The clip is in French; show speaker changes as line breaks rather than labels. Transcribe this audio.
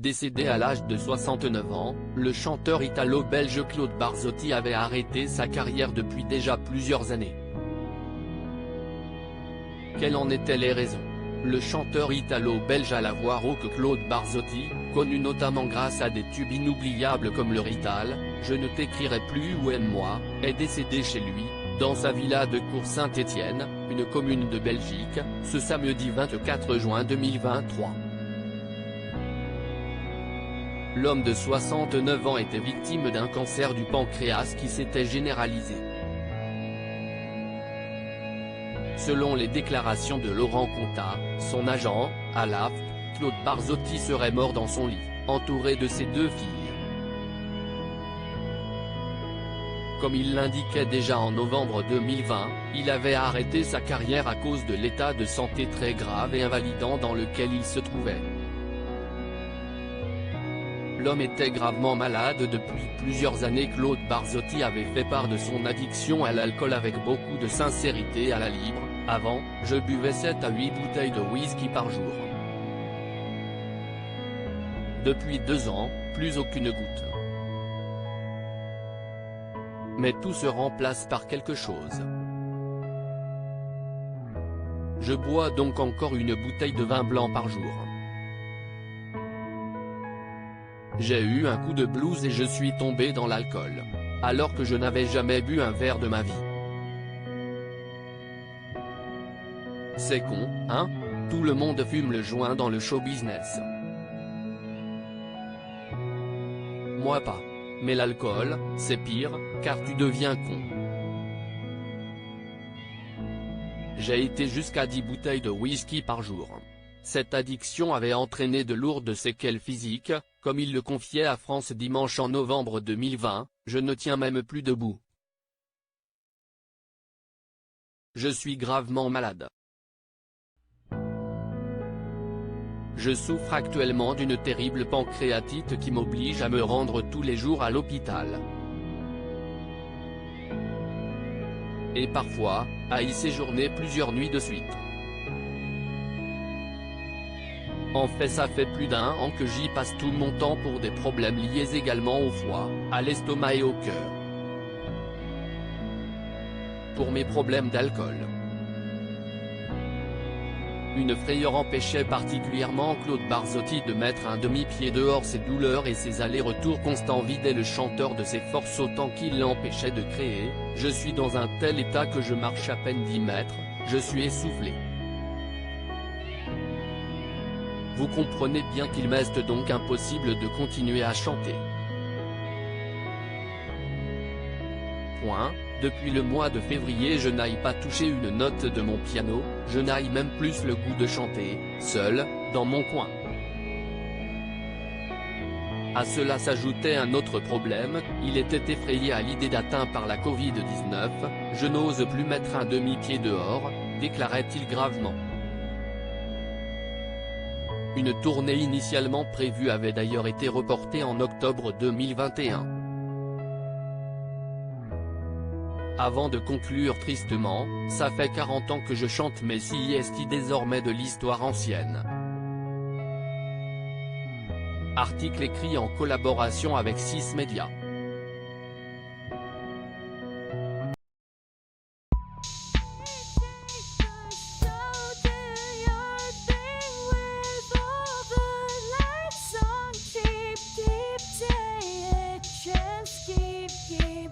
Décédé à l'âge de 69 ans, le chanteur italo-belge Claude Barzotti avait arrêté sa carrière depuis déjà plusieurs années. Quelles en étaient les raisons? Le chanteur italo-belge à la voix rauque Claude Barzotti, connu notamment grâce à des tubes inoubliables comme le Rital, Je ne t'écrirai plus ou Aime-moi, est décédé chez lui, dans sa villa de Cour-Saint-Étienne, une commune de Belgique, ce samedi 24 juin 2023. L'homme de 69 ans était victime d'un cancer du pancréas qui s'était généralisé. Selon les déclarations de Laurent Contat, son agent, à l'AFP, Claude Barzotti serait mort dans son lit, entouré de ses deux filles. Comme il l'indiquait déjà en novembre 2020, il avait arrêté sa carrière à cause de l'état de santé très grave et invalidant dans lequel il se trouvait. L'homme était gravement malade depuis plusieurs années. Claude Barzotti avait fait part de son addiction à l'alcool avec beaucoup de sincérité à la libre. Avant, je buvais 7 à 8 bouteilles de whisky par jour. Depuis 2 ans, plus aucune goutte. Mais tout se remplace par quelque chose. Je bois donc encore une bouteille de vin blanc par jour. J'ai eu un coup de blues et je suis tombé dans l'alcool. Alors que je n'avais jamais bu un verre de ma vie. C'est con, hein? Tout le monde fume le joint dans le show business. Moi pas. Mais l'alcool, c'est pire, car tu deviens con. J'ai été jusqu'à 10 bouteilles de whisky par jour. Cette addiction avait entraîné de lourdes séquelles physiques, comme il le confiait à France Dimanche en novembre 2020, je ne tiens même plus debout. Je suis gravement malade. Je souffre actuellement d'une terrible pancréatite qui m'oblige à me rendre tous les jours à l'hôpital. Et parfois, à y séjourner plusieurs nuits de suite. En fait ça fait plus d'1 an que j'y passe tout mon temps pour des problèmes liés également au foie, à l'estomac et au cœur. Pour mes problèmes d'alcool. Une frayeur empêchait particulièrement Claude Barzotti de mettre un demi-pied dehors. Ses douleurs et ses allers-retours constants vidaient le chanteur de ses forces autant qu'il l'empêchait de créer. Je suis dans un tel état que je marche à peine 10 mètres, je suis essoufflé. Vous comprenez bien qu'il m'est donc impossible de continuer à chanter. Depuis le mois de février je n'aille pas toucher une note de mon piano, je n'aille même plus le goût de chanter, seul, dans mon coin. À cela s'ajoutait un autre problème, il était effrayé à l'idée d'atteint par la Covid-19, je n'ose plus mettre un demi-pied dehors, déclarait-il gravement. Une tournée initialement prévue avait d'ailleurs été reportée en octobre 2021. Avant de conclure tristement, ça fait 40 ans que je chante mais si est désormais de l'histoire ancienne. Article écrit en collaboration avec 6 médias.
Keep